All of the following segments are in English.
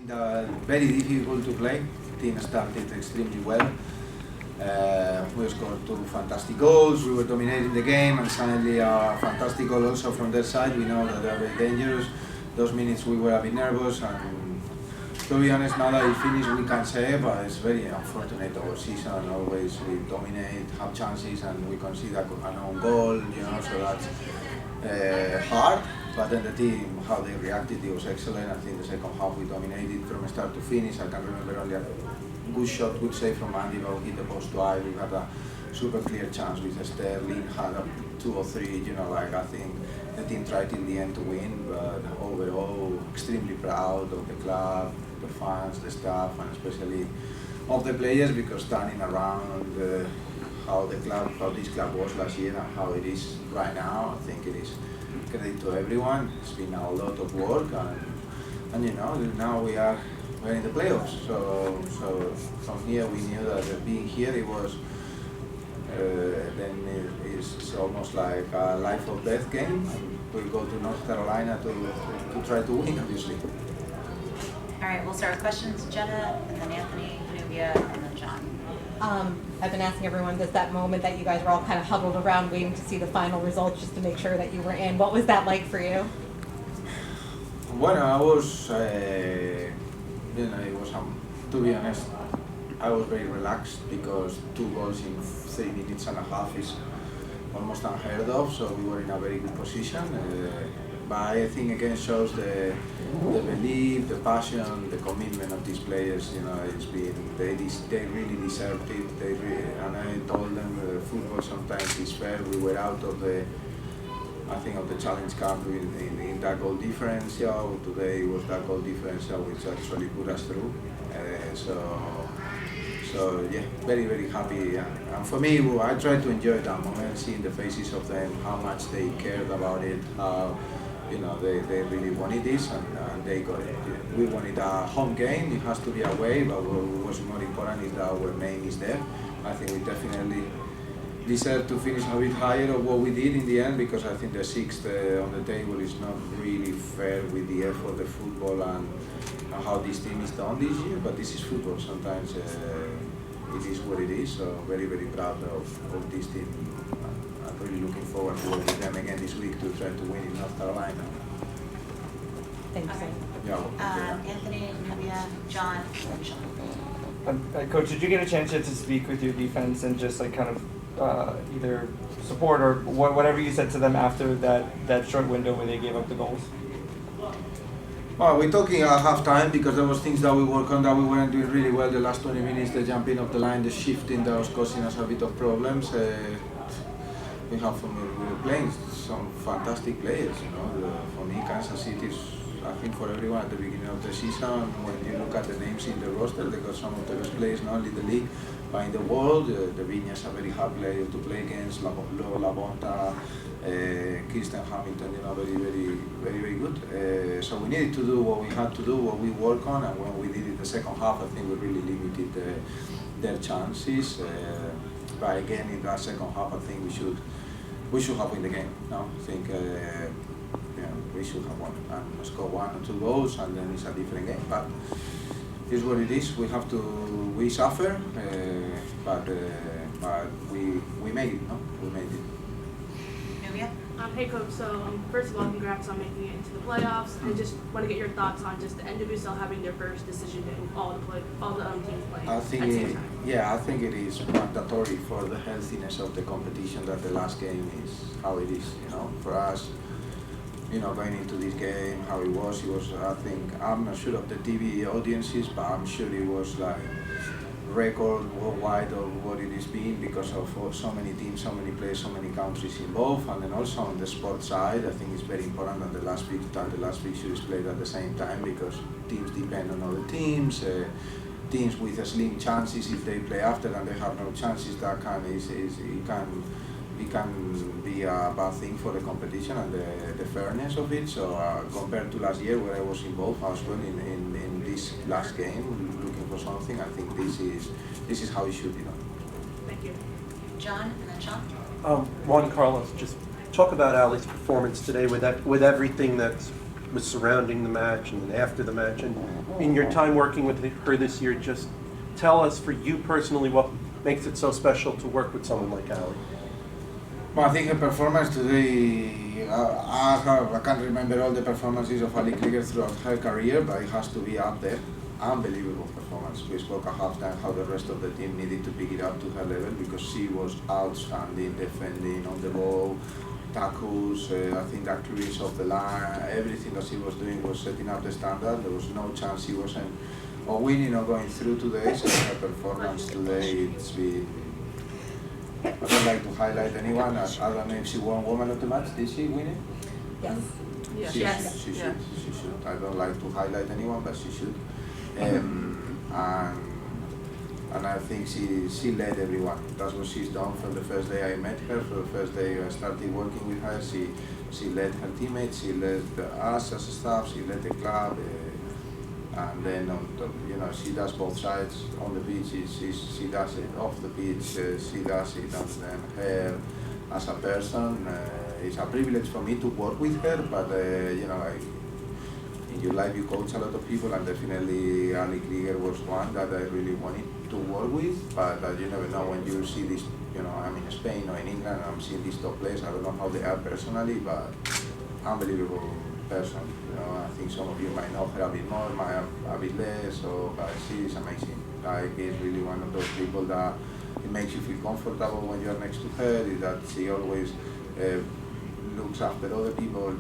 think that very difficult to play. The team started extremely well. We scored 2 fantastic goals, we were dominating the game, and suddenly a fantastic goal also from their side. We know that they are very dangerous. Those minutes we were a bit nervous, and to be honest, now that it finished we can say, but it's very unfortunate our season. Always we dominate, have chances, and we concede an own goal, so that's hard. But then the team, how they reacted, it was excellent. I think the second half we dominated from start to finish. I can remember only a good shot, good save from Andy, but we hit the post twice. We had a super clear chance with Sterling, had a 2 or 3, I think the team tried till the end to win, but overall extremely proud of the club, the fans, the staff, and especially of the players, because turning around how this club was last year and how it is right now, I think it is credit to everyone. It's been a lot of work, and now we're in the playoffs. So from here we knew that being here it was then it's almost like a life or death game. And we go to North Carolina to try to win, obviously. All right, we'll start with questions. Jenna, and then Anthony, Nubia, and then John. I've been asking everyone, does that moment that you guys were all kind of huddled around waiting to see the final results just to make sure that you were in, what was that like for you? Well, I was, it was, to be honest, I was very relaxed because 2 goals in 3 minutes and a half is almost unheard of, so we were in a very good position. But I think again shows the belief, the passion, the commitment of these players. It's been they really deserved it. And I told them football sometimes is fair. We were out of the challenge camp in that goal differential. Today was that goal differential which actually put us through. So yeah, very, very happy. And for me, I tried to enjoy that moment, seeing the faces of them, how much they cared about it, how they really wanted this, and they got it. We wanted a home game. It has to be away, but what was more important is that our name is there. I think we definitely deserve to finish a bit higher of what we did in the end, because I think the 6th on the table is not really fair with the effort, the football, and how this team is done this year. But this is football. Sometimes it is what it is. So very, very proud of this team. I'm really looking forward to work with them again this week to try to win in North Carolina. Thanks. Yeah. Anthony, Nubia, John, and Sean. Coach, did you get a chance to speak with your defense and just kind of either support or whatever you said to them after that short window where they gave up the goals? Well, we're talking at half-time because there was things that we worked on that we weren't doing really well the last 20 minutes, the jumping of the line, the shifting that was causing us a bit of problems. We were playing some fantastic players, for me, Kansas City is, I think for everyone at the beginning of the season, when you look at the names in the roster, they got some of the best players not only in the league, but in the world. The Viñas are very hard player to play against, Labonta, Kirsten Hamilton, very, very, very, very good. So we needed to do what we had to do, what we work on, and when we did it the second half, I think we really limited their chances. But again, in that second half, I think we should have won the game. No, I think we should have won and score 1 or 2 goals, and then it's a different game. But it's what it is. We suffer, but we made it. No, we made it. Nubia? Hey Coach, so first of all, congrats on making it into the playoffs. I just want to get your thoughts on just the NWSL having their first decision to all the teams playing I at the same time. I think it is mandatory for the healthiness of the competition that the last game is how it is. For us, going into this game, how it was. I think I'm not sure of the TV audiences, but I'm sure it was like record worldwide of what it has been because of so many teams, so many players, so many countries involved, and then also on the sports side, I think it's very important that the last fixture is played at the same time because teams depend on other teams. Teams with slim chances, if they play after and they have no chances, it can be a bad thing for the competition and the fairness of it. So compared to last year where I was involved as well in this last game, looking for something, I think this is how it should be done. Thank you. John, and then Sean. Juan Carlos, just talk about Ali's performance today with everything that's was surrounding the match and then after the match. And in your time working with her this year, just tell us, for you personally, what makes it so special to work with someone like Ali? Well, I think her performance today, I can't remember all the performances of Ali Krieger throughout her career, but it has to be up there. Unbelievable performance. We spoke at halftime how the rest of the team needed to pick it up to her level because she was outstanding, defending on the ball, tackles, I think accuracy of the line, everything that she was doing was setting up the standard. There was no chance she wasn't or winning or going through today, so her performance today, it's been, I don't like to highlight anyone. I don't know if she won Woman of the Match. Did she win it? Yes. Yeah. Yes. She should. She should. I don't like to highlight anyone, but she should. And I think she led everyone. That's what she's done from the first day I met her. From the first day I started working with her, she led her teammates, she led us as a staff, she led the club, and then she does both sides on the pitch. She does it off the pitch. She does it, and then her as a person. It's a privilege for me to work with her, but in your life you coach a lot of people, and definitely Ali Krieger was one that I really wanted to work with, but you never know when you see this, I'm in Spain or in England and I'm seeing these top players, I don't know how they are personally, but unbelievable person. I think some of you might know her a bit more, might have a bit less, but she is amazing. Like, is really one of those people that it makes you feel comfortable when you're next to her, is that she always looks after other people,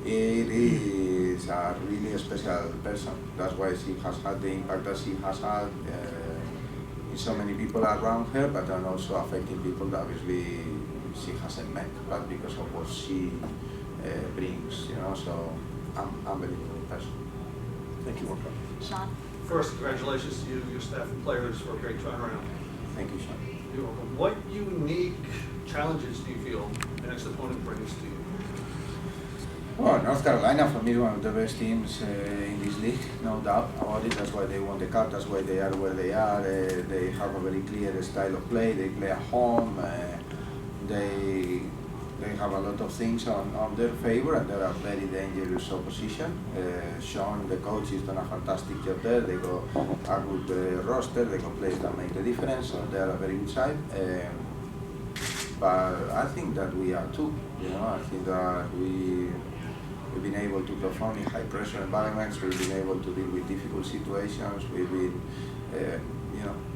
it is a really special person. That's why she has had the impact that she has had in so many people around her, but then also affecting people that obviously she hasn't met, but because of what she brings, so unbelievable person. Thank you, Juan. Sean? First, congratulations to you, your staff and players for a great turnaround. Thank you, Sean. You're welcome. What unique challenges do you feel the next opponent brings to you? Well, North Carolina for me is one of the best teams in this league, no doubt about it. That's why they won the cup, that's why they are where they are. They have a very clear style of play, they play at home, they have a lot of things on their favor, and they're a very dangerous opposition. Sean, the coach, has done a fantastic job there. They got a good roster, they got players that make the difference, so they're a very good side. But I think that we are too, I think that we've been able to perform in high pressure environments, we've been able to deal with difficult situations, we've been,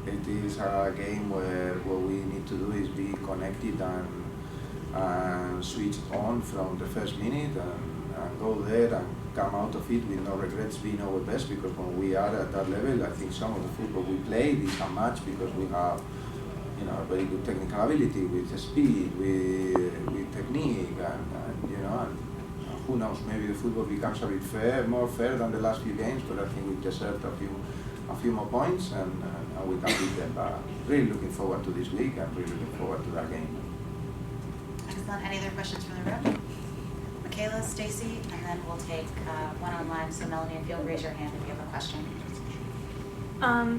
it is a game where what we need to do is be connected and switch on from the first minute and go there and come out of it with no regrets, being our best, because when we are at that level, I think some of the football we play is a match because we have a very good technical ability with speed, with technique, and who knows, maybe the football becomes a bit more fair than the last few games, but I think we deserved a few more points and we can beat them. But really looking forward to this week and really looking forward to that game. Excellent. Any other questions from the room? Michaela, Stacy, and then we'll take one online. So Melanie, if you'll raise your hand if you have a question.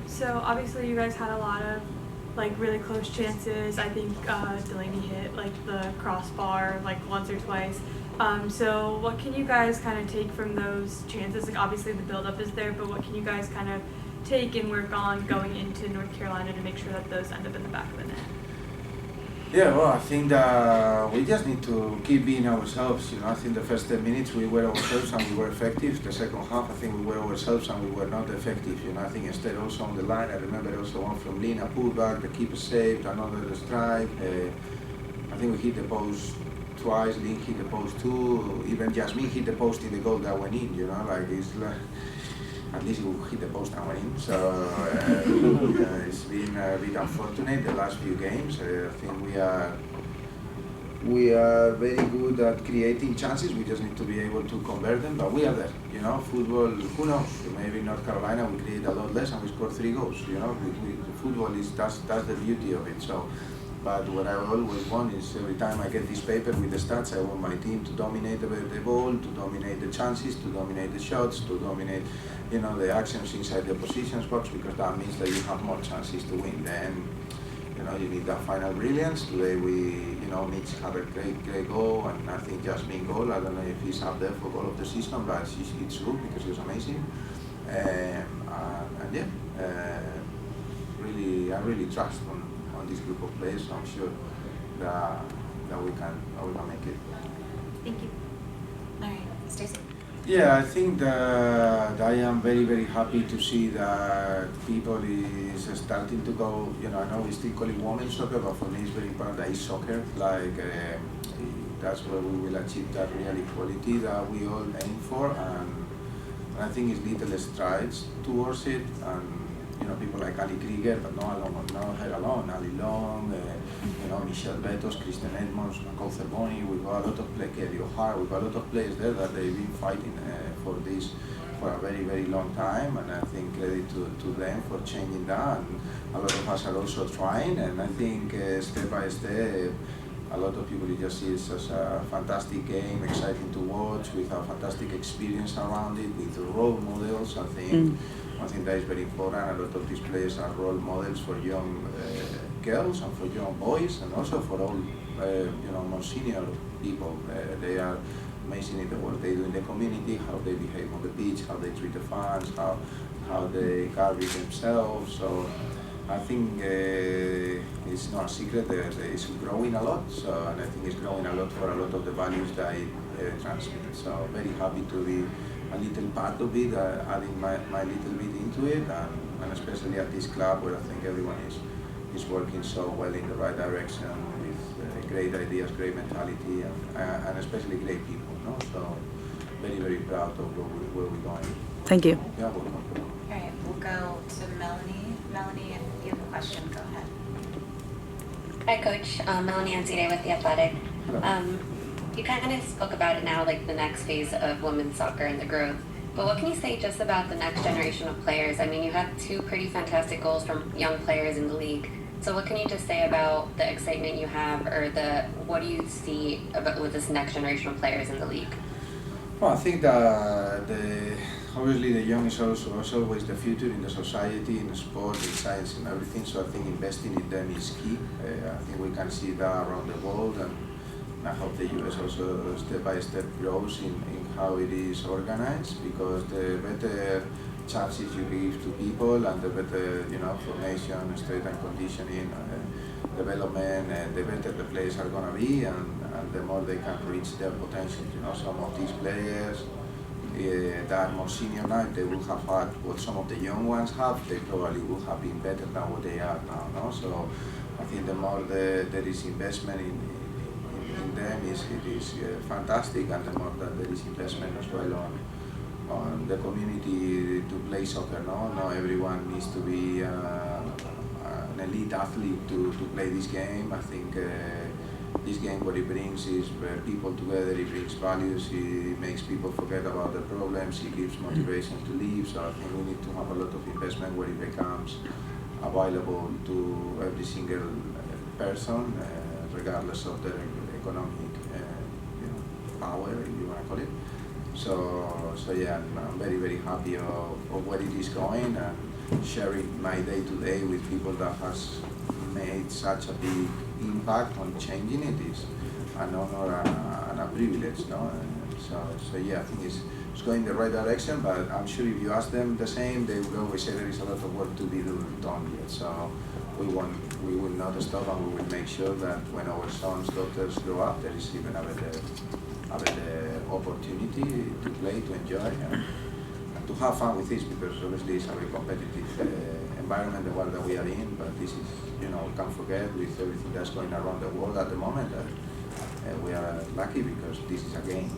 So obviously you guys had a lot of really close chances. I think Delaney hit the crossbar once or twice. So what can you guys kind of take from those chances? Obviously the build-up is there, but what can you guys kind of take and work on going into North Carolina to make sure that those end up in the back of the net? Yeah, well, I think that we just need to keep being ourselves. I think the first 10 minutes we were ourselves and we were effective. The second half, I think we were ourselves and we were not effective. I think Esther also on the line. I remember also one from Lina, pullback, the keeper saved, another strike. I think we hit the post twice, Lynn hit the post too. Even Jasmine hit the post in the goal that went in. At least we hit the post and went in. So it's been a bit unfortunate the last few games. I think we are very good at creating chances. We just need to be able to convert them. But we are there. Football. Who knows? Maybe in North Carolina we create a lot less and we score 3 goals. Football is that's the beauty of it. So. But what I always want is every time I get this paper with the stats, I want my team to dominate the ball, to dominate the chances, to dominate the shots, to dominate, the actions inside the opposition's box, because that means that you have more chances to win. Then, you need that final brilliance. Today we Mitch had a great goal, and I think Jasmine goal. I don't know if he's up there for goal of the season, but it's good because he was amazing. And yeah, I really trust on this group of players. So I'm sure that we can make it. Thank you. All right, Stacey? Yeah, I think that I am very happy to see that people is starting to go, I know we still call it women's soccer, but for me it's very important that it's soccer. Like, that's where we will achieve that real equality that we all aim for, and I think it's little strides towards it, and people like Ali Krieger, but not her alone, Ali Long, Michelle Betos, Kristen Edmonds, Nicole Zerboni. We've got a lot of players, Kelly O'Hara, we've got a lot of players there that they've been fighting for this for a very long time, and I think credit to them for changing that, and a lot of us are also trying, and I think step by step, a lot of people just see it as a fantastic game, exciting to watch, with a fantastic experience around it, with role models. I think that is very important. A lot of these players are role models for young girls and for young boys, and also for all more senior people. They are amazing in the work they do in the community, how they behave on the pitch, how they treat the fans, how they carry themselves. So I think it's not a secret that it's growing a lot. So, and I think it's growing a lot for a lot of the values that it transmits. So very happy to be a little part of it, adding my little bit into it, and especially at this club where I think everyone is working so well in the right direction with great ideas, great mentality, and especially great people. So very proud of where we're going. Thank you. Yeah, welcome. All right, we'll go to Melanie. Melanie, if you have a question, go ahead. Hi, Coach. Melanie Anzide with The Athletic. You kind of spoke about it now, like the next phase of women's soccer and the growth. But what can you say just about the next generation of players? I mean, you had 2 pretty fantastic goals from young players in the league. So what can you just say about the excitement you have, or what do you see about with this next generation of players in the league? Well, I think that obviously the young is also always the future in the society, in the sport, in science, and everything. So I think investing in them is key. I think we can see that around the world, and I hope the US also step by step grows in how it is organized, because the better chances you give to people, and the better formation, strength and conditioning, development, and the better the players are going to be, and the more they can reach their potential. Some of these players that are more senior now, they will have had what some of the young ones have, they probably will have been better than what they are now. No? So I think the more there is investment in them, it is fantastic, and the more that there is investment as well on the community to play soccer. No everyone needs to be an elite athlete to play this game. I think this game, what it brings is people together, it brings values, it makes people forget about the problems, it gives motivation to live. So I think we need to have a lot of investment where it becomes available to every single person, regardless of their economic power, if you want to call it. So yeah, I'm very happy of where it is going, and sharing my day-to-day with people that has made such a big impact on changing it is an honor and a privilege. No? So yeah, I think it's going in the right direction, but I'm sure if you ask them the same, they will always say there is a lot of work to be done yet. So we will not stop, and we will make sure that when our sons, daughters grow up, there is even a better opportunity to play, to enjoy, and to have fun with this, because obviously it's a very competitive environment, the one that we are in, but this is, we can't forget with everything that's going around the world at the moment that we are lucky because this is a game.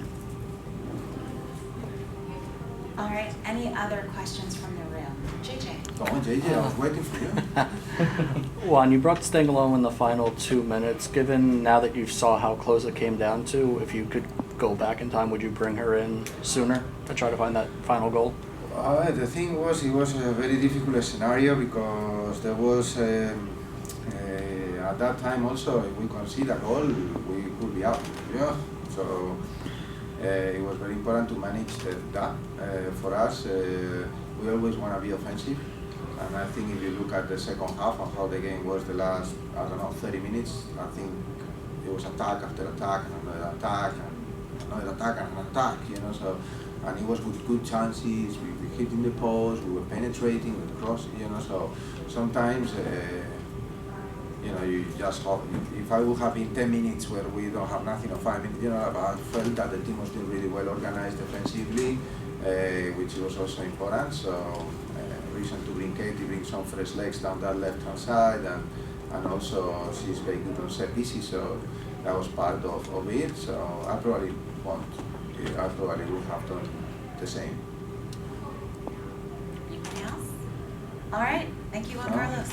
All right, any other questions from the room? JJ. Go on, JJ, I was waiting for you. Juan, you brought Sting along in the final 2 minutes. Given now that you saw how close it came down to, if you could go back in time, would you bring her in sooner to try to find that final goal? The thing was, it was a very difficult scenario, because there was, at that time also, if we concede a goal, we could be out. Yeah? So it was very important to manage that. For us, we always want to be offensive. And I think if you look at the second half and how the game was the last, 30 minutes, I think it was attack after attack and another attack and another attack and an attack, you know. So, and it was with good chances. We were hitting the post, we were penetrating with cross, you know. So sometimes, you know, you just hope. If I would have been 10 minutes where we don't have nothing or 5 minutes, you know, I felt that the team was doing really well organized defensively, which was also important. So. Reason to bring Katie, bring some fresh legs down that left-hand side, and also she's very good on set pieces, so that was part of it. So I probably would have done the same. Anybody else? All right, thank you, Juan No. Carlos.